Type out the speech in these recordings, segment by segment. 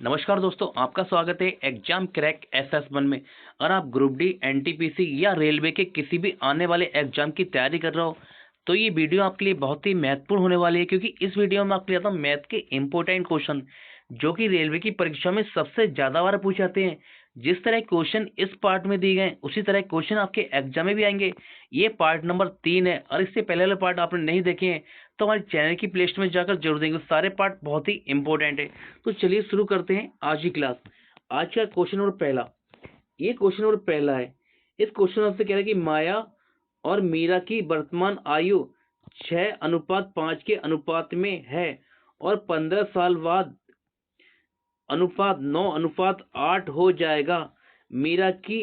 नमस्कार दोस्तों, आपका स्वागत है एग्जाम क्रैक SS1 में। अगर आप ग्रुप डी, NTPC या रेलवे के किसी भी आने वाले एग्जाम की तैयारी कर रहे हो तो ये वीडियो आपके लिए बहुत ही महत्वपूर्ण होने वाली है, क्योंकि इस वीडियो में आपके लिए आता हूँ मैथ के इंपॉर्टेंट क्वेश्चन जो कि रेलवे की परीक्षा में सबसे ज्यादा बार पूछे जाते हैं। जिस तरह क्वेश्चन इस पार्ट में दिए गए उसी तरह क्वेश्चन आपके एग्जाम में भी आएंगे। ये पार्ट नंबर 3 है और इससे पहले वाले पार्ट आपने नहीं देखे हैं तो हमारे चैनल की प्लेलिस्ट में जाकर जरूर देंगे। सारे पार्ट बहुत ही इंपॉर्टेंट है। तो चलिए शुरू करते हैं आज की क्लास। आज का क्वेश्चन नंबर पहला, ये क्वेश्चन नंबर पहला है। इस क्वेश्चन आपसे कह रहा है कि माया और मीरा की वर्तमान आयु 6:5 के अनुपात में है और 15 साल बाद अनुपात 9:8 हो जाएगा। मीरा की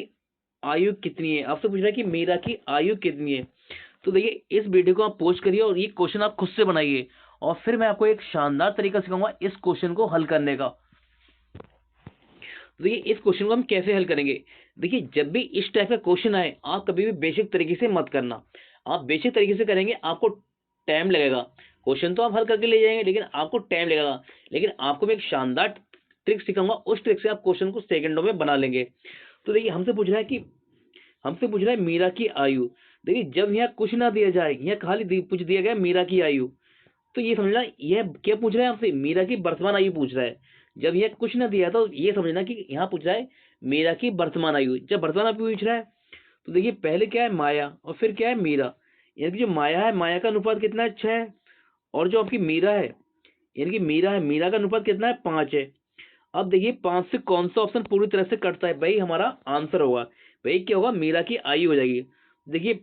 आयु कितनी है? आपसे पूछ रहा है कि मीरा की आयु कितनी है। तो देखिए, इस वीडियो को आप पोस्ट करिए और ये क्वेश्चन आप खुद से बनाइए और फिर मैं आपको एक शानदार तरीका सिखाऊंगा इस क्वेश्चन को हल करने का। तो देखिए, इस क्वेश्चन को हम कैसे हल करेंगे। देखिए, जब भी इस टाइप का क्वेश्चन आए आप कभी भी बेसिक तरीके से मत करना। आप बेसिक तरीके से करेंगे आपको टाइम लगेगा। क्वेश्चन तो आप हल करके ले जाएंगे लेकिन आपको टाइम लगेगा। लेकिन आपको मैं एक शानदार ट्रिक सिखाऊंगा, उस ट्रिक से आप क्वेश्चन को सेकंडों में बना लेंगे। तो देखिए, हमसे पूछ रहा है मीरा की आयु। देखिए, जब यहाँ कुछ ना दिया जाए, यहाँ खाली पूछ दिया गया मीरा की आयु, तो ये समझना यह क्या पूछ रहा है आपसे, मीरा की वर्तमान आयु पूछ रहा है। जब यह कुछ ना दिया तो ये समझना कि यहाँ पूछ रहा है मीरा की वर्तमान आयु। जब वर्तमान आयु पूछ रहा है तो देखिए, पहले क्या है माया और फिर क्या है मीरा। यानी कि जो माया है, माया का अनुपात कितना है 6, और जो आपकी मीरा है यानी कि मीरा है, मीरा का अनुपात कितना है 5 है। अब देखिए, 5 से कौन सा ऑप्शन पूरी तरह से कटता है, भाई हमारा आंसर होगा। भाई क्या होगा, मीरा की आयु हो जाएगी। देखिए,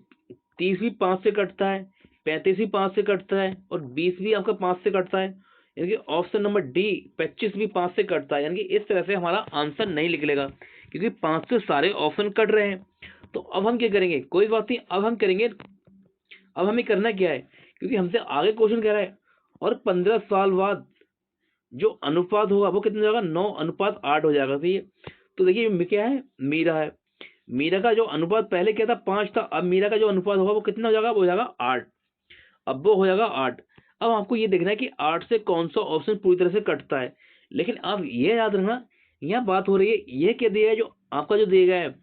30 भी 5 से कटता है, 35 भी 5 से कटता है और 20 भी आपका 5 से कटता है। यानी कि ऑप्शन नंबर डी 25 भी 5 से कटता है। यानी कि इस तरह से हमारा आंसर नहीं निकलेगा क्योंकि 5 से सारे ऑप्शन कट रहे हैं। तो अब हम क्या करेंगे, कोई बात नहीं, अब हम करेंगे। अब हमें करना क्या है, क्योंकि हमसे आगे क्वेश्चन कह रहा है और 15 साल बाद जो अनुपात होगा वो कितना हो जाएगा, 9:8 हो जाएगा। सही है। तो देखिए, क्या है, मीरा है। मीरा का जो अनुपात पहले क्या था, 5 था। अब मीरा का जो अनुपात होगा वो कितना हो जाएगा, वो हो जाएगा 8। अब वो हो जाएगा 8। अब आपको ये देखना है कि 8 से कौन सा ऑप्शन पूरी तरह से कटता है। लेकिन आप ये याद रखना, यहाँ बात हो रही है, ये क्या दिया है, जो आपका जो दिया गया है,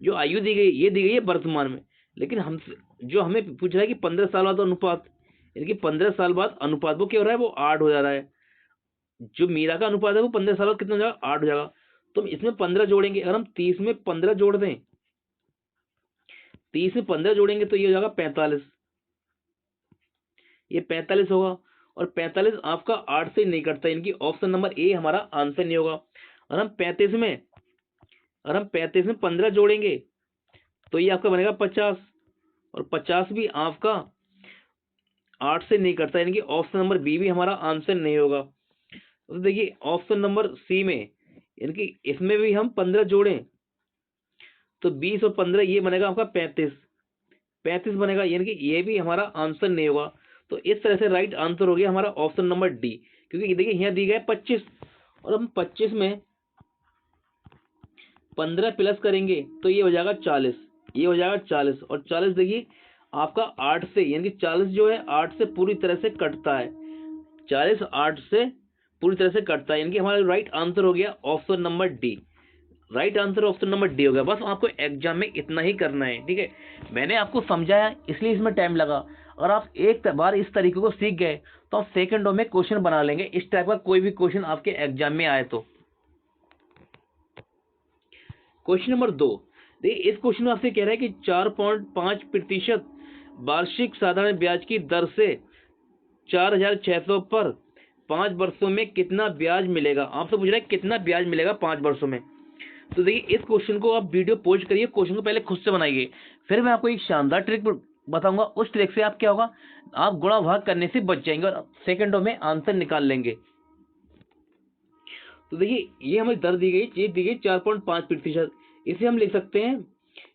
जो आयु दी गई, ये दी गई है वर्तमान में। लेकिन हम जो हमें पूछ रहा है कि 15 साल बाद अनुपात, यानी कि 15 साल बाद अनुपात वो क्या हो रहा है, वो 8 हो जा रहा है। जो मीरा का अनुपात है वो 15 साल बाद कितना हो जाएगा, 8 हो जाएगा। तो हम इसमें 15 जोड़ेंगे। अगर हम 30 में 15 जोड़ दें, 30 में 15 जोड़ेंगे तो ये हो जाएगा 45। ये 45 होगा और 45 आपका 8 से नहीं कटता, यानी कि ऑप्शन नंबर ए हमारा आंसर नहीं होगा। अगर हम 35 में 15 जोड़ेंगे तो ये आपका बनेगा 50 और 50 भी आपका 8 से नहीं कटता, यानी कि ऑप्शन नंबर बी भी हमारा आंसर नहीं होगा। तो देखिए, ऑप्शन नंबर सी में, यानी कि इसमें भी हम 15 जोड़ें तो 20 और 15 ये बनेगा आपका 35 बनेगा, यानी कि ये भी हमारा आंसर नहीं होगा। तो इस तरह से राइट आंसर हो गया हमारा ऑप्शन नंबर डी। क्योंकि देखिए, यहाँ दी गया 25 और हम 25 में 15 प्लस करेंगे तो ये हो जाएगा 40। ये हो जाएगा 40 और 40 देखिए आपका 8 से, यानी कि 40 जो है 8 से पूरी तरह से कटता है। 40 8 से पूरी तरह से कटता है, यानी कि हमारा राइट आंसर हो गया option number D. Right answer option number D हो गया। बस आपको एग्जाम में इतना ही करना है, ठीक है। मैंने आपको समझाया इसलिए इसमें टाइम लगा। और आप एक बार इस तरीके को सीख गए तो आप सेकंडों में क्वेश्चन बना लेंगे। इस टाइप का कोई भी क्वेश्चन आपके एग्जाम में आए तो। क्वेश्चन नंबर 2, देखिए, इस क्वेश्चन में आपसे कह रहा है कि 4.5% वार्षिक साधारण ब्याज की दर से 4600 पर 5 वर्षों में कितना ब्याज मिलेगा। आपसे पूछ रहा है कितना ब्याज मिलेगा 5 वर्षों में। तो देखिए, इस क्वेश्चन को आप वीडियो पॉज करिए, क्वेश्चन को पहले खुद से बनाइए, फिर मैं आपको एक शानदार ट्रिक बताऊंगा। उस ट्रिक से आप क्या होगा, आप गुणा भाग करने से बच जाएंगे और सेकंडों में आंसर निकाल लेंगे। तो देखिए, ये हमें दर दी गई, ये दी गई 4.5%। इसे हम लिख सकते हैं,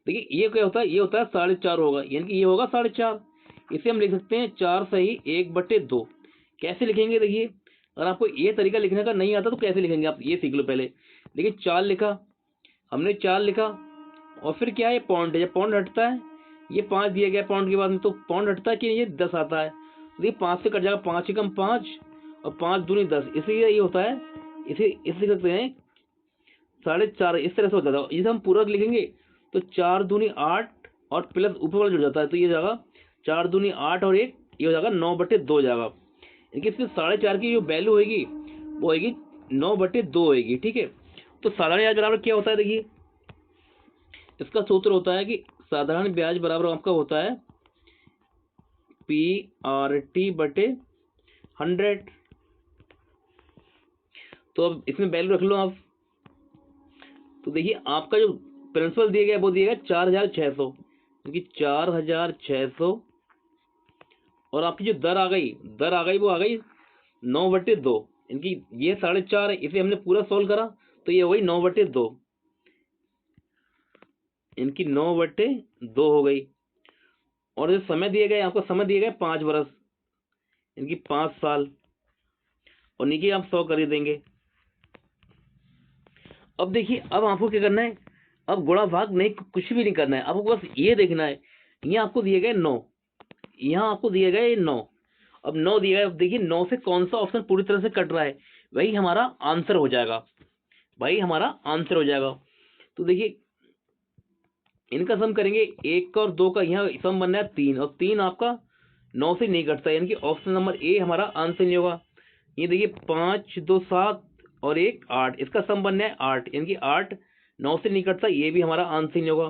देखिए ये क्या होता है, ये होता है 4.5 होगा, यानी कि ये होगा 4.5। इसे हम लिख सकते हैं 4 सही 1/2। कैसे लिखेंगे, देखिए अगर आपको ये तरीका लिखने का नहीं आता तो कैसे लिखेंगे आप ये सीख लो पहले। देखिए, 4 लिखा, हमने 4 लिखा और फिर क्या है, पॉइंट है, जब पॉइंट हटता है, ये 5 दिया गया पॉइंट के बाद में, तो पॉइंट हटता है कि ये 10 आता है। तो ये 5 से कट जाएगा, 5 एकम 5 और 5 दूनी 10, इसलिए ये होता है इसे लिख सकते हैं 4.5, इस तरह से हो जाता है। इसे हम पूरा लिखेंगे तो 4 दूनी 8 और प्लस ऊपर वाला जुड़ जाता है, तो ये जाएगा 4 दूनी 8 और 1, ये हो जाएगा 9/2 जाएगा। इनकी इसमें 4.5 की जो वैल्यू होगी वो होगी 9/2 होगी, ठीक है। तो साधारण ब्याज बराबर क्या होता है, देखिए इसका सूत्र होता है कि साधारण ब्याज बराबर आपका होता है PRT/100। तो अब इसमें वैल्यू रख लो आप। तो देखिए आपका जो प्रिंसिपल दिया गया वो दिया गया 4,600, क्योंकि 4,600 और आपकी जो दर आ गई वो आ गई 9/2। इनकी ये 4.5 है, इसे हमने पूरा सोल्व करा तो ये हो गई 9/2, इनकी 9/2 हो गई। और जो समय दिया गया आपको, समय दिया गया 5 वर्ष, इनकी 5 साल, और नीचे आप 100 कर ही देंगे। अब देखिए अब आपको क्या करना है, अब गुणा भाग नहीं, कुछ भी नहीं करना है, आपको बस ये देखना है। यहाँ आपको दिए गए 9, यहाँ आपको दिए गए 9, अब 9 दिया गया। अब देखिए 9 से कौन सा ऑप्शन पूरी तरह से कट रहा है, वही हमारा आंसर हो जाएगा, भाई हमारा आंसर हो जाएगा। तो देखिए इनका सम करेंगे, 1 और 2 का यहाँ सम बनना है 3, और 3 आपका 9 से नहीं कटता, यानी कि ऑप्शन नंबर ए हमारा आंसर नहीं होगा। ये देखिए 5 2 7 और 1 8, इसका सम बनना है 8, यानी कि 8 9 से नहीं कटता, ये भी हमारा आंसर नहीं होगा।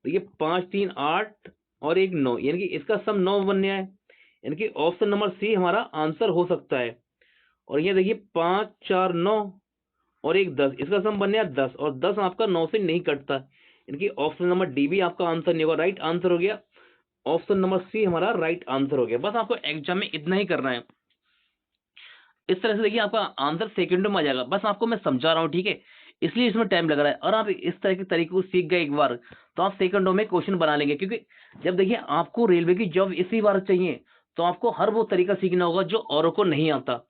देखिए 5 3 8 और 1 9, यानी कि इसका सम 9 बनना है, यानी कि ऑप्शन नंबर सी हमारा आंसर हो सकता है। और ये देखिए 5 4 9 और 1 10, इसका सम बनने 10, और 10 आपका 9 से नहीं कटता, इनकी ऑप्शन नंबर डी भी आपका आंसर नहीं होगा, राइट आंसर हो गया। ऑप्शन नंबर सी हमारा राइट आंसर हो गया। बस आपको एग्जाम में इतना ही करना है। इस तरह से देखिए आपका आंसर सेकंडों में आ जाएगा, बस आपको मैं समझा रहा हूँ, ठीक है, इसलिए इसमें टाइम लग रहा है। और आप इस तरह के तरीके को सीख गए एक बार तो आप सेकंडों में क्वेश्चन बना लेंगे, क्योंकि जब देखिए आपको रेलवे की जॉब इसी बार चाहिए तो आपको हर वो तरीका सीखना होगा जो औरों को नहीं आता।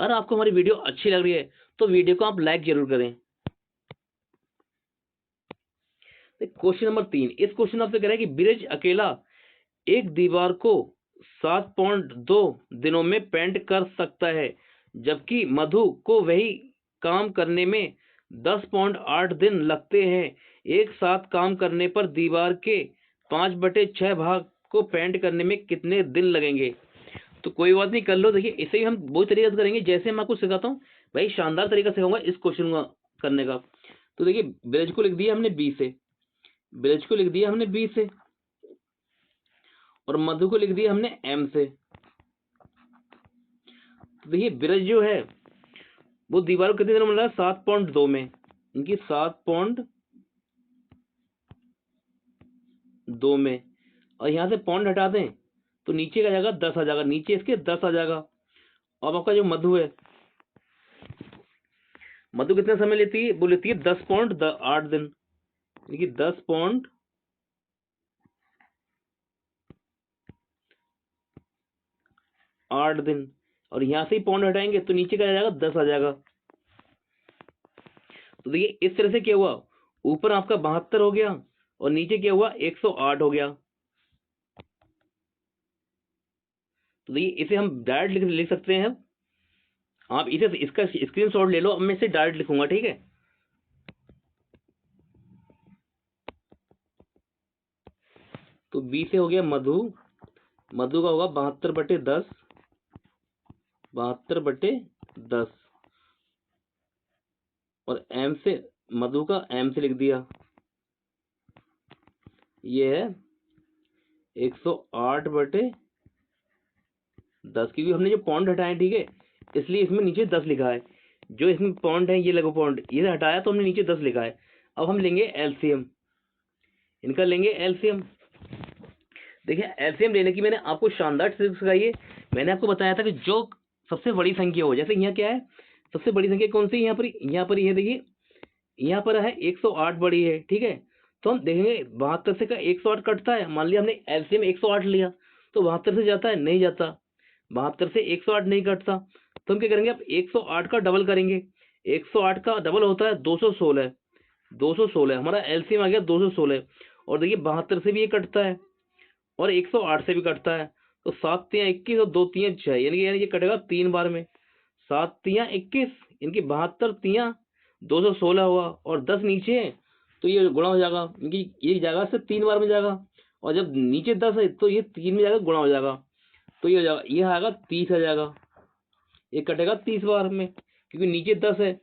अगर आपको हमारी वीडियो अच्छी लग रही है तो वीडियो को आप लाइक जरूर करें। क्वेश्चन नंबर 3, इस क्वेश्चन आपसे कह रहा है कि ब्रिज अकेला एक दीवार को 7.2 दिनों में पेंट कर सकता है, जबकि मधु को वही काम करने में 10.8 दिन लगते हैं। एक साथ काम करने पर दीवार के 5/6 भाग को पेंट करने में कितने दिन लगेंगे। तो कोई बात नहीं, कर लो। देखिए इसे ही हम वही तरीका से करेंगे जैसे मैं आपको सिखाता हूँ, भाई शानदार तरीका सिखाऊंगा इस क्वेश्चन को करने का। तो देखिए ब्रिज को लिख दिया हमने बी से, ब्रिज को लिख दिया हमने बी से, और मधु को लिख दिया हमने एम से। तो देखिए ब्रिज जो है वो दीवार को कितने दिनों में बना, 7.2 में, इनकी 7.2 में, और यहाँ से पॉइंट हटा दें तो नीचे का जाएगा 10 आ जाएगा, नीचे इसके 10 आ जाएगा। अब आपका जो मधु है, मधु कितना समय लेती है, वो लेती है 10.8 दिन, यानी 10.8 दिन, और यहां से ही पॉइंट हटाएंगे तो नीचे का जाएगा 10 आ जाएगा। तो देखिए इस तरह से क्या हुआ, ऊपर आपका 72 हो गया और नीचे क्या हुआ 108 हो गया। तो देखिए इसे हम डायरेक्ट लिख सकते हैं, आप इसे इसका स्क्रीनशॉट ले लो, अब मैं इसे डायरेक्ट लिखूंगा, ठीक है। तो बी से हो गया मधु, मधु का होगा 72/10, 72/10, और एम से, मधु का एम से लिख दिया, ये है 108/10, क्योंकि हमने जो पॉइंट हटाए, ठीक है, इसलिए इसमें नीचे 10 लिखा है। जो इसमें पॉइंट है, ये लगो पॉइंट, ये हटाया तो हमने नीचे 10 लिखा है। अब हम लेंगे एलसीएम, इनका लेंगे एलसीएम। देखिए एलसीएम लेने की मैंने आपको शानदार ट्रिक सिखाई है। मैंने आपको बताया था कि जो सबसे बड़ी संख्या हो, जैसे यहाँ क्या है, सबसे बड़ी संख्या कौन सी है, यहाँ पर ये देखिए, यहाँ पर है 108 बड़ी है, ठीक है। तो हम देखेंगे 72 से का 108 कटता है, मान लिया हमने एलसीएम 108 लिया तो 72 से जाता है, नहीं जाता, 72 से 108 नहीं कटता। तो हम क्या करेंगे, अब 108 का डबल करेंगे, 108 का डबल होता है 216, 216 हमारा एलसीएम आ गया 216। और देखिए 72 से भी ये कटता है और 108 से भी कटता है, तो 7 तियां 21 और 2 तियां 6, यानी ये कटेगा 3 बार में। 7 तियां 21, इनकी 72 तियां 216 हुआ, और 10 नीचे है तो ये गुणा हो जाएगा, इनकी ये जाएगा से 3 बार में जाएगा, और जब नीचे 10 है तो ये 3 में जाएगा, गुणा हो जाएगा, तो ये हो जाएगा, ये आएगा 30 आ जाएगा, ये कटेगा 30 बार में क्योंकि नीचे 10 है।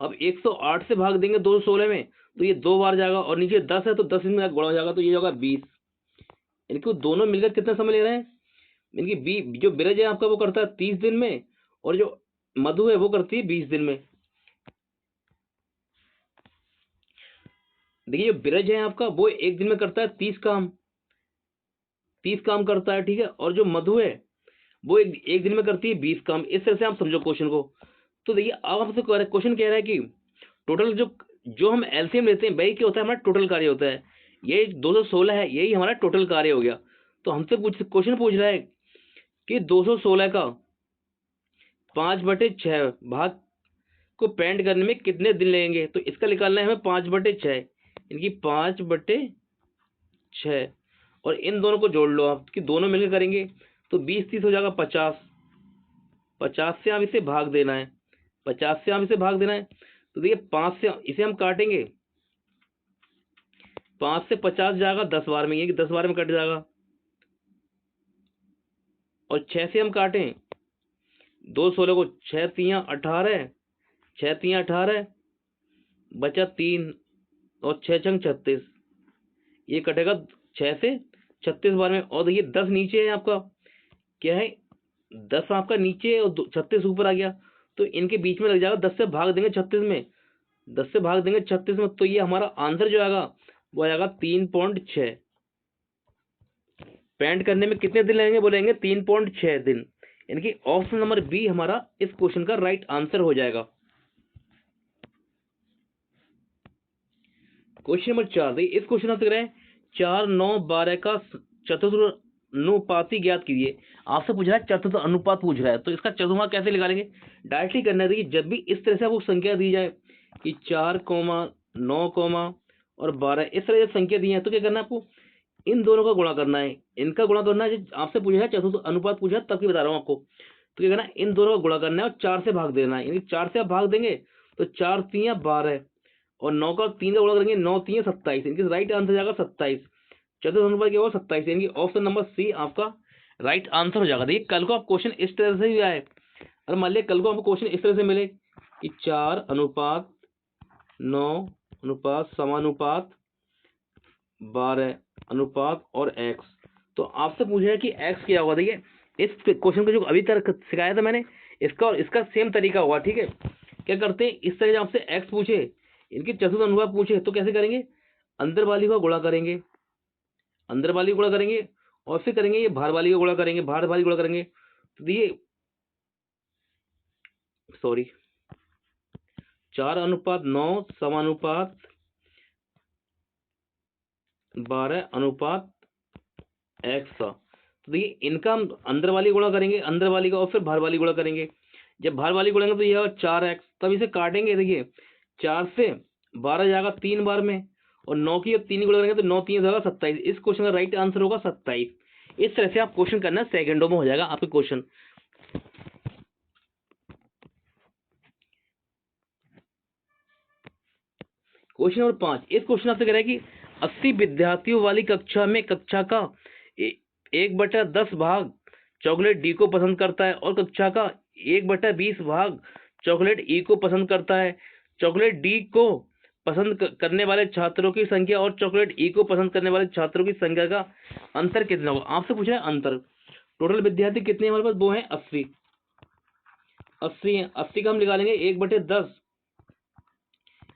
अब 108 से भाग देंगे 216 में तो ये 2 बार जाएगा, और नीचे 10 है तो 10 में गुणा हो जाएगा, तो ये होगा 20। इनको दोनों मिलकर कितना समय ले रहे हैं? इनकी जो बिरज है आपका वो करता है 30 दिन में, और जो मधु है वो करती है 20 दिन में। देखिए जो बिरज है आपका वो 1 दिन में करता है 30 काम करता है, ठीक है, और जो मधु है वो एक दिन में करती है 20 काम। इस तरह से आप समझो क्वेश्चन को। तो देखिए अब आपसे क्वेश्चन कह रहा है कि टोटल जो जो हम एलसीएम लेते हैं वही क्या होता है, हमारा टोटल कार्य होता है। ये 216 है, यही हमारा टोटल कार्य हो गया। तो हमसे क्वेश्चन पूछ रहा है कि 216 का 5/6 भाग को पेंट करने में कितने दिन लगेंगे। तो इसका निकालना है हमें 5/6, इनकी 5/6, और इन दोनों को जोड़ लो आप कि दोनों मिलकर करेंगे तो 20 30 हो जाएगा 50। 50 से आप इसे भाग देना है, 50 से आप इसे भाग देना है। तो देखिए 5 से इसे हम काटेंगे, 5 से 50 जाएगा 10 बार में, ये कि 10 बार में कट जाएगा, और 6 से हम काटें 216 को, 6 तियां 18, 6 तियां 18 बचा 3, और 6 छंग 36, ये कटेगा 6 से 36 बार में। और देखिए 10 नीचे है आपका, क्या है 10 आपका नीचे है और 36 ऊपर आ गया, तो इनके बीच में लग जाएगा 10 से भाग देंगे 36 में, 10 से भाग देंगे 36 में, तो ये हमारा आंसर जो आएगा वो आएगा 3.6। पेंट करने में कितने दिन लगेंगे, बोलेंगे 3.6 दिन। इनकी ऑप्शन नंबर बी हमारा इस क्वेश्चन का राइट आंसर हो जाएगा। क्वेश्चन नंबर 4, इस क्वेश्चन आपसे कह रहे हैं 4 9 12 का चतुर्थानुपाती ज्ञात कीजिए। आपसे पूछ रहा है चतुर्थ अनुपात पूछ रहा है, तो इसका चतुर्थ कैसे निकालेंगे, डायरेक्टली करना है। देखिए जब भी इस तरह से आपको संख्या दी जाए कि 4, 9, और 12, इस तरह से संख्या दी है तो क्या करना है आपको, इन दोनों का गुणा करना है, इनका गुणा करना है। आपसे पूछा है चतुर्थ अनुपात पूछा है तब की बता रहा हूँ आपको। तो क्या करना है, इन दोनों का गुणा करना है और 4 से भाग देना है, यानी 4 से आप भाग देंगे तो 4 तियां 12, और 9 का 3 का गुणा करेंगे 9 तियां 27, इनके राइट आंसर जाएगा 27। चतुर्थ अनुपात क्या होगा 27, यानी ऑप्शन नंबर सी आपका राइट आंसर हो जाएगा। देखिए कल को आप क्वेश्चन इस तरह से भी आए, और मान लिया कल को आपको क्वेश्चन इस तरह से मिले कि 4:9:समानुपात 12 और x, तो आपसे पूछा है कि x क्या होगा। देखिए इस क्वेश्चन को जो अभी तक सिखाया था मैंने, इसका और इसका सेम तरीका होगा, ठीक है। क्या करते हैं, इस तरह आपसे x पूछे, इनके चतुर्थ अनुपात पूछे तो कैसे करेंगे, अंदर वाली का गुणा करेंगे, अंदर वाली गुणा करेंगे, और फिर करेंगे ये बाहर वाली का गुणा करेंगे, बाहर वाली गुणा करेंगे। तो ये 4:9:12:x था। तो देखिए इनका हम अंदर वाली गुणा करेंगे, अंदर वाली का, और फिर बाहर वाली गुणा करेंगे। जब बाहर वाली गुणेंगे तो ये होगा 4x, तब इसे काटेंगे। देखिए 4 से 12 जाएगा 3 बार में, और 9 की 3 गुणा करेंगे तो 9 3 होगा 27। इस क्वेश्चन का राइट आंसर होगा 27। इस तरह से आप क्वेश्चन करना, सेकंडों में हो जाएगा आपके क्वेश्चन। क्वेश्चन नंबर 5, इस क्वेश्चन आपसे कह रहा है कि 80 विद्यार्थियों वाली कक्षा में कक्षा का 1/10 भाग चॉकलेट डी को पसंद करता है, और कक्षा का 1/20 भाग चॉकलेट ई को पसंद करता है। चॉकलेट डी को पसंद करने वाले छात्रों की संख्या और चॉकलेट ई को पसंद करने वाले छात्रों की संख्या का अंतर कितना होगा। आपसे पूछा है अंतर, टोटल विद्यार्थी कितने हमारे पास, वो है 80। 80 है, 80 का हम निकालेंगे 1/10,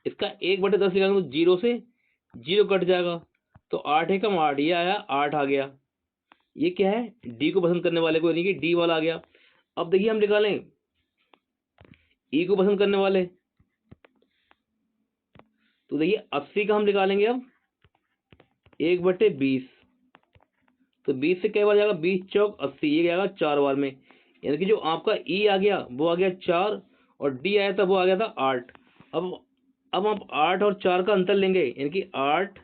इसका 1/10 निकालेंगे तो 0 से 0 कट जाएगा, तो 8 है कम 8, ये आया 8 आ गया। ये क्या है, डी को पसंद करने वाले को, यानी कि डी वाला आ गया। अब देखिए हम निकालें ई को पसंद करने वाले, तो देखिए 80 का हम निकालेंगे अब 1/20, तो 20 से कई बार जाएगा, 20 चौक 80, ये जाएगा 4 बार में, यानी कि जो आपका ई आ गया वो आ गया 4, और डी आया था वो आ गया था 8। अब आप 8 और 4 का अंतर लेंगे, यानी कि 8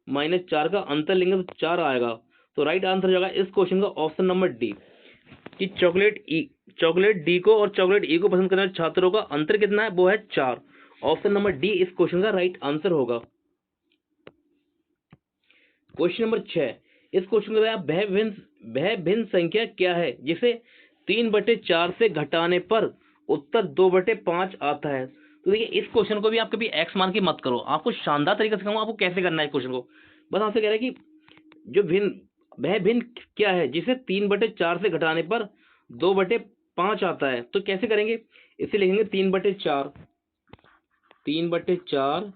- 4 का अंतर लेंगे तो 4 आएगा, तो राइट आंसर हो जाएगा इस क्वेश्चन का ऑप्शन नंबर डी, कि चॉकलेट डी को और चॉकलेट ई को पसंद करने वाले छात्रों का अंतर कितना है, वो है 4। ऑप्शन नंबर डी इस क्वेश्चन का राइट आंसर होगा। क्वेश्चन नंबर 6, इस क्वेश्चन का वह भिन्न संख्या क्या है जिसे 3/4 से घटाने पर उत्तर 2/5 आता है। तो देखिए इस क्वेश्चन को भी आप कभी एक्स मान के मत करो, आपको शानदार तरीके से सिखाऊंगा आपको कैसे करना है क्वेश्चन को। बस आपसे कह रहा है कि वह भिन्न क्या है जिसे 3/4 से घटाने पर 2/5 आता है। तो कैसे करेंगे, इसे लिखेंगे 3/4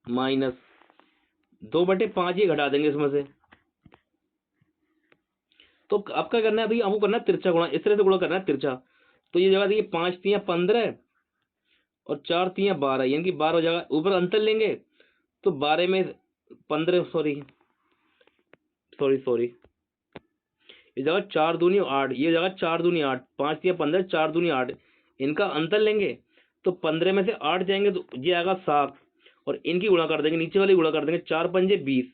माइनस 2/5, ये घटा देंगे इसमें से। तो अब क्या करना है भाई, आपको करना है तिरछा गुणा, इस तरह से गुणा करना है तिरछा। तो ये जगह देखिए 5 3 15 और 4 3 12, यानी कि 12 हो जाएगा। ऊपर अंतर लेंगे तो 12 में 15, सॉरी ये जगह 4 दूनी 8, ये जगह 4 दूनी 8, 5 3 15, 4 दूनी 8, इनका अंतर लेंगे तो 15 में से 8 जाएंगे तो ये आएगा 7, और इनकी गुणा कर देंगे, नीचे वाली गुणा कर देंगे, 4 पंजे 20,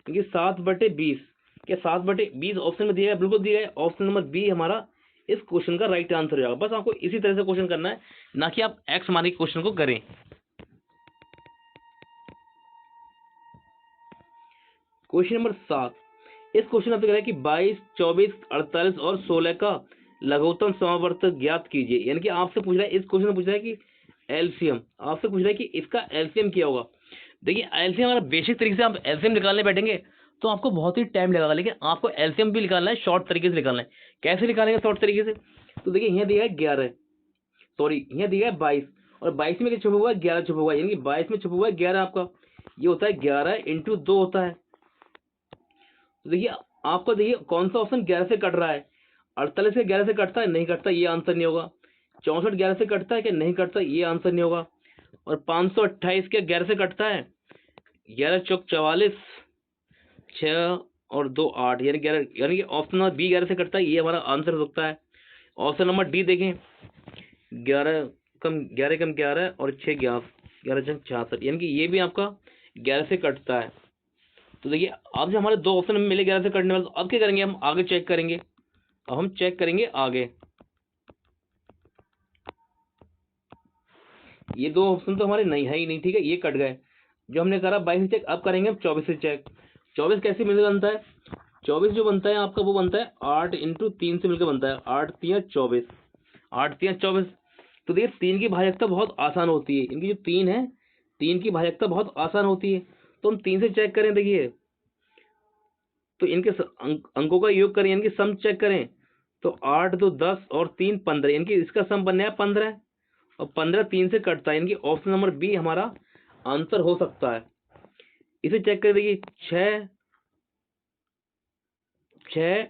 इनकी 7/20। क्या 7/20 ऑप्शन में दिया है, बिल्कुल दिया है। ऑप्शन नंबर बी हमारा इस क्वेश्चन का राइट आंसर हो जाएगा। बस आपको इसी तरह से क्वेश्चन करना है, ना कि आप एक्स मान के क्वेश्चन को करें। क्वेश्चन नंबर 7, इस क्वेश्चन आपसे कह रहा है कि 22 24 48 और 16 का लघुत्तम समावर्त ज्ञात कीजिए। यानी कि आपसे पूछ रहा है, इस क्वेश्चन में पूछ रहा है कि एलसीएम, आपसे पूछ रहा है कि इसका एलसीएम क्या होगा। देखिए एलसीएम अगर बेसिक तरीके से आप एलसीएम निकालने बैठेंगे तो आपको बहुत ही टाइम लगेगा, लेकिन आपको एलसीएम भी निकालना है शॉर्ट तरीके से निकालना है। कैसे निकालेंगे शॉर्ट तरीके से, तो देखिए यहाँ दिया है 11, सॉरी यहाँ दिया है 22, और 22 में क्या छुपा हुआ है, 11 छुपा हुआ है, यानी कि 22 में छुपा हुआ है 11 आपका, ये होता है 11 × 2 होता है। तो देखिए आपको देखिए कौन सा ऑप्शन 11 से कट रहा है, 48 के 11 से कटता है, नहीं कटता, ये आंसर नहीं होगा। 64 11 से कटता है कि नहीं कटता, ये आंसर नहीं होगा। और 528 के 11 से कटता है, 11 चौक 44, 6 और 2 8, यानी 11, यानी कि ऑप्शन नंबर बी 11 से कटता है, ये हमारा आंसर हो सकता है। ऑप्शन नंबर डी देखें, 11 कम 11 और 6 11, 11 चौक 66, यानी कि ये भी आपका 11 से कटता है। तो देखिए अब जो हमारे 2 ऑप्शन मिले 11 से कटने वाले, तो अब क्या करेंगे, हम आगे चेक करेंगे। अब हम चेक करेंगे आगे, ये 2 ऑप्शन तो हमारे नहीं है ही नहीं, ठीक है, ये कट गए। जो हमने करा 22 से चेक, अब करेंगे हम 24 से चेक। 24 कैसे मिलकर बनता है, 24 जो बनता है आपका वो बनता है 8 × 3 से मिलकर बनता है, 8 3 24, 8 3 24। तो देखिए 3 की भाजकता बहुत आसान होती है, इनकी जो 3 है, 3 की भाजकता बहुत आसान होती है। तो हम 3 से चेक करें, देखिए तो इनके अंकों का योग करें, इनकी सम चेक करें, तो 8 2 10 और 3 15, इनकी इसका सम बनने है 15, और 15 3 से कटता है, इनकी ऑप्शन नंबर बी हमारा आंसर हो सकता है। इसे चेक कर देखिए, 6 6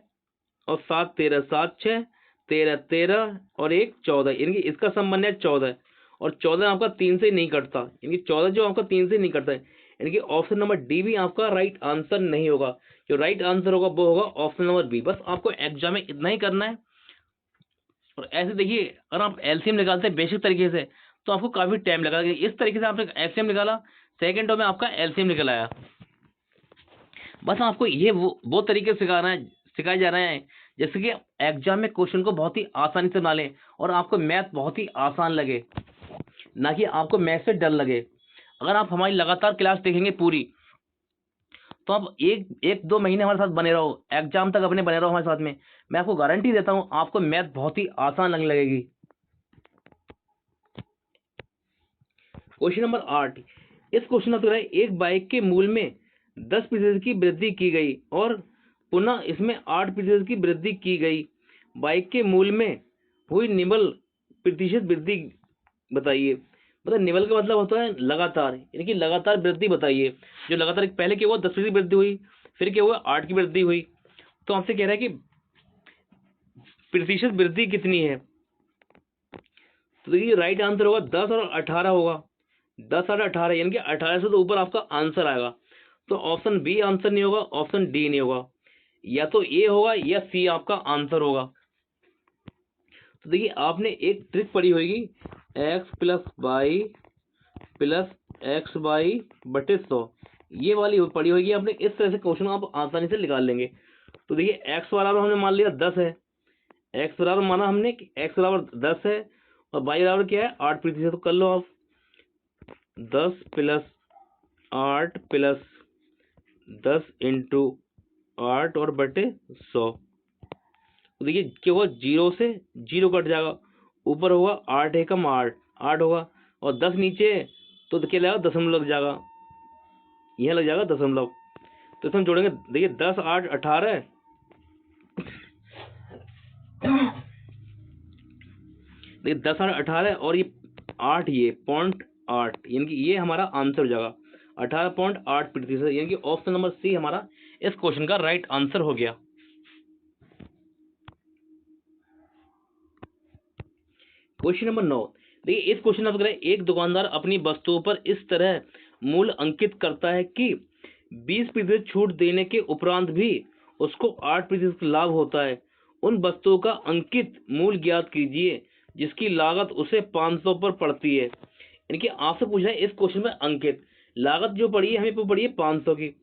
और 7 13, 7 6 13 13 और 1 14, इनकी इसका सम बनने है 14, और 14 आपका 3 से नहीं कटता, इनकी 14 जो आपका 3 से नहीं कटता है, इनकी ऑप्शन नंबर डी भी आपका राइट आंसर नहीं होगा। जो राइट आंसर होगा वो होगा ऑप्शन नंबर बी। बस आपको एग्जाम में इतना ही करना है। और ऐसे देखिए अगर आप एलसीएम निकालते हैं बेसिक तरीके से तो आपको काफी टाइम लगा, इस तरीके से आपने एलसीएम निकाला, सेकंडों में आपका एलसीएम निकल आया। बस आपको ये वो तरीके सिखाए जा रहे हैं जैसे कि एग्जाम में क्वेश्चन को बहुत ही आसानी से बना लें और आपको मैथ बहुत ही आसान लगे, ना कि आपको मैथ से डर लगे। अगर आप हमारी लगातार क्लास देखेंगे पूरी, तो आप एक 2 महीने हमारे साथ बने रहो, एग्जाम तक अपने बने रहो हमारे साथ में, मैं आपको गारंटी देता हूं आपको मैथ बहुत ही आसान लगने लगेगी। क्वेश्चन नंबर 8, इस क्वेश्चन में तो है एक बाइक के मूल्य में 10% की वृद्धि की गई और पुनः इसमें 8% की वृद्धि की गई। बाइक के मूल्य में हुई निम्न प्रतिशत वृद्धि बताइए। मतलब निम्न का मतलब होता है लगातार, यानी कि लगातार वृद्धि बताइए। जो लगातार पहले क्या हुआ 10% की वृद्धि हुई, फिर क्या हुआ 8 की वृद्धि हुई। तो आपसे कह रहा है कि प्रतिशत वृद्धि कितनी है। तो देखिए राइट आंसर होगा 10 और 18 होगा, 10 और 18, यानी कि 18 से तो ऊपर आपका आंसर आएगा। तो ऑप्शन बी आंसर नहीं होगा, ऑप्शन डी नहीं होगा, या तो ए होगा या सी आपका आंसर होगा। तो देखिए आपने एक ट्रिक पढ़ी होगी, x + y + xy/100, ये वाली पढ़ी होगी आपने। इस तरह से क्वेश्चन आप आसानी से निकाल लेंगे। तो देखिए एक्स बराबर हमने मान लिया 10 है, एक्स बराबर माना हमने कि एक्स बराबर 10 है और वाई बराबर क्या है 8%। तो कर लो आप 10 प्लस 8 प्लस 10 इंटू 8 और बटे 100। तो देखिए क्या होगा, 0 से 0 कट जाएगा, ऊपर होगा 8 एकम 8 8 होगा और 10 नीचे है, तो क्या लगेगा दशमलव लग जाएगा, यह लग जाएगा दशमलव। तो इसमें जोड़ेंगे, देखिए 10 8 18, देखिए 10 8 18 और ये 8 ये 0.8, यानी कि ये हमारा आंसर हो जाएगा 18.8%, यानी कि ऑप्शन नंबर सी हमारा इस क्वेश्चन का राइट आंसर हो गया। क्वेश्चन नंबर 9, देखिए इस क्वेश्चन में एक दुकानदार अपनी वस्तुओं पर इस तरह मूल्य अंकित करता है कि 20% छूट देने के उपरांत भी उसको 8% लाभ होता है। उन वस्तुओं का अंकित मूल्य ज्ञात कीजिए जिसकी लागत उसे 500 पर पड़ती है। यानी कि आपसे पूछा है इस क्वेश्चन में अंकित लागत जो पड़ी है, हमें पड़ी है 500 की,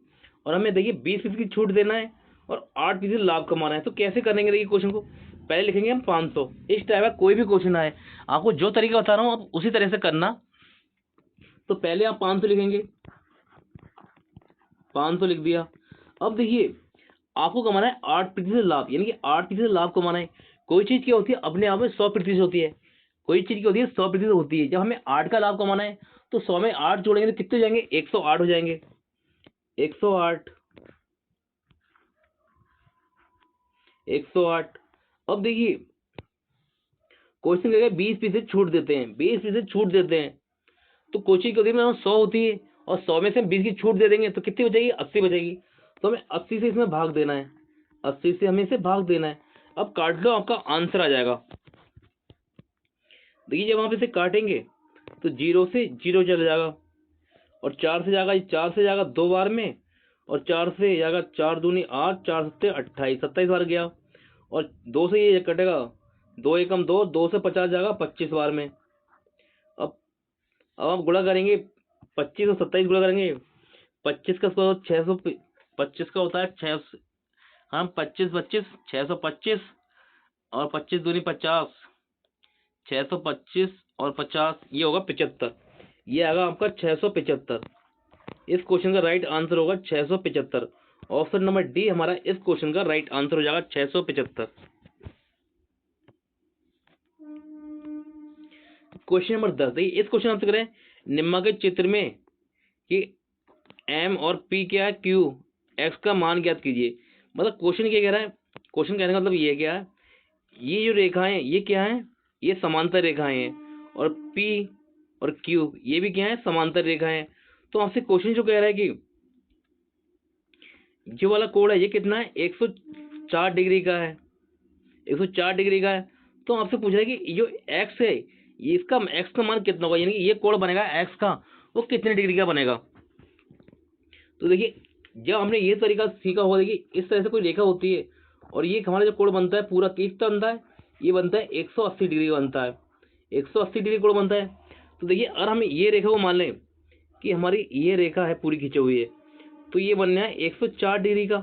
और हमें देखिए 20% की छूट देना है और 8% लाभ कमाना है। तो कैसे करेंगे, देखिए क्वेश्चन को पहले लिखेंगे हम 500। इस टाइप का कोई भी क्वेश्चन आए, आपको जो तरीका बता रहा हूँ आप उसी तरह से करना। तो पहले आप 500 लिखेंगे, 500 लिख दिया। अब देखिए आपको कमाना है 8% लाभ, यानी कि 8% लाभ कमाना है। कोई चीज क्या होती है अपने आप में 100% होती है, कोई चीज क्या होती है 100% होती है। जब हमें 8 का लाभ कमाना है तो 100 में 8 जोड़ेंगे तो कितने हो जाएंगे, 108 हो जाएंगे, 108 108। अब देखिए क्वेश्चन क्या है, 20% छूट देते हैं, 20% छूट देते हैं। तो कोचिंग की होती है 100 होती है और 100 में से 20 की छूट दे देंगे तो कितनी बचेगी, 80 बचेगी। तो हमें 80 से इसमें भाग देना है, 80 से हमें इसे भाग देना है। अब काट लो, आपका आंसर आ जाएगा। देखिए जब आप इसे काटेंगे तो 0 से 0 चला जाएगा और 4 से जाएगा, 4 से जाएगा 2 बार में और 4 से जाएगा 4 दूनी 8, 4 सत्ते 28, 27 बार गया। और 2 से ये कटेगा, 2 एकम 2, 2 से 50 जाएगा 25 बार में। अब आप गुणा करेंगे, 25 और 27 गुणा करेंगे, 25 का 600, 25 का होता है 6, हाँ 25 25 625 और 25 दूनी 50, 625 और 50, ये होगा 75। ये आएगा आपका 675। इस क्वेश्चन का राइट आंसर होगा 675। ऑप्शन नंबर डी हमारा इस क्वेश्चन का राइट आंसर हो जाएगा 675। क्वेश्चन नंबर 10, देखिए इस क्वेश्चन आपसे करें निम्नलिखित चित्र में कि एम और पी क्या है, क्यू एक्स का मान ज्ञात कीजिए। मतलब क्वेश्चन क्या कह रहा है, क्वेश्चन कहने का मतलब ये क्या है, ये जो रेखाएं ये क्या है, ये समांतर रेखाएं हैं और पी और क्यू ये भी क्या है, समांतर रेखाएं। तो आपसे क्वेश्चन जो कह रहा है कि जो वाला कोण है ये कितना है, 104 डिग्री का है, 104 डिग्री का है। तो आपसे पूछ रहा है कि जो एक्स है ये इसका एक्स का मान कितना होगा, यानी कि ये कोण बनेगा एक्स का वो कितने डिग्री का बनेगा। तो देखिए जब हमने ये तरीका सीखा होगा, देखिए इस तरह से कोई रेखा होती है और ये हमारा जो कोण बनता है पूरा कितना बनता है, ये बनता है 180 डिग्री बनता है, 180 डिग्री कोण बनता है। तो देखिए अगर हम ये रेखा को मान लें कि हमारी ये रेखा है पूरी खींची हुई है, तो ये बनना है 104 डिग्री का।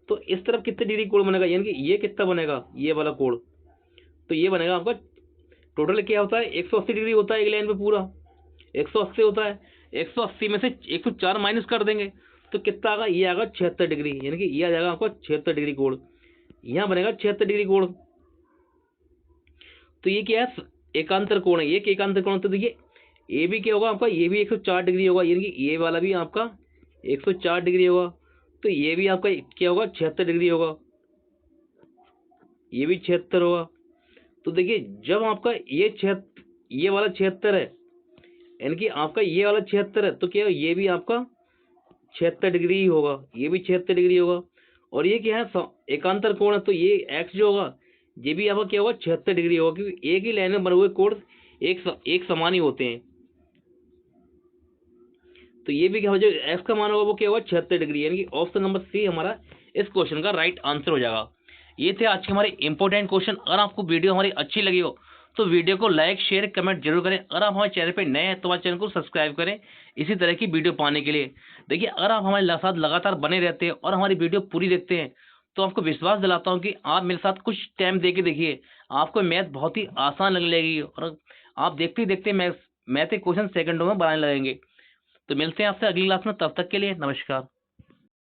तो इस तरफ कितने डिग्री कोण बनेगा, यानी कि ये कितना बनेगा, ये वाला कोण, तो ये बनेगा आपका टोटल क्या होता है 180 डिग्री होता है एक लाइन पे पूरा 180 होता है। 180 में से 104 माइनस कर देंगे तो कितना आएगा, ये आएगा 76 डिग्री, यानी कि ये आ जाएगा आपका 76 डिग्री कोण, यहाँ बनेगा 76 डिग्री कोण। तो ये क्या है, एकांतर कोण है, ये एकांतर कोण। तो देखिए ये भी क्या होगा आपका, ये भी 104 डिग्री होगा, यानी कि ये वाला भी आपका 104 डिग्री होगा। तो ये भी आपका क्या होगा, 76 डिग्री होगा, ये भी 76 होगा। तो देखिए जब आपका ये वाला 76 है, यानी कि आपका ये वाला 76 है, तो क्या है ये भी आपका 76 डिग्री ही होगा, ये भी 76 डिग्री होगा। और ये क्या है, एकांतर कोण है, तो ये एक्स जो होगा ये भी आपका क्या होगा 76 डिग्री होगा, क्योंकि एक ही लाइन में बने हुए कोण एक समान ही होते हैं। तो ये भी क्या हो जाएगा, एक्स का मान होगा वो क्या होगा 76 डिग्री, यानी कि ऑप्शन नंबर सी हमारा इस क्वेश्चन का राइट आंसर हो जाएगा। ये थे आज के हमारे इंपॉर्टेंट क्वेश्चन। अगर आपको वीडियो हमारी अच्छी लगी हो तो वीडियो को लाइक शेयर कमेंट जरूर करें। अगर आप हमारे चैनल पर नए हैं तो हमारे चैनल को सब्सक्राइब करें इसी तरह की वीडियो पाने के लिए। देखिए अगर आप हमारे साथ लगातार बने रहते हैं और हमारी वीडियो पूरी देखते हैं तो आपको विश्वास दिलाता हूँ कि आप मेरे साथ कुछ टाइम दे के देखिए, आपको मैथ बहुत ही आसान लगने लगेगी और आप देखते ही देखते मैथ के क्वेश्चन सेकंडों में बनाने लगेंगे। तो मिलते हैं आपसे अगली क्लास में, तब तक के लिए नमस्कार।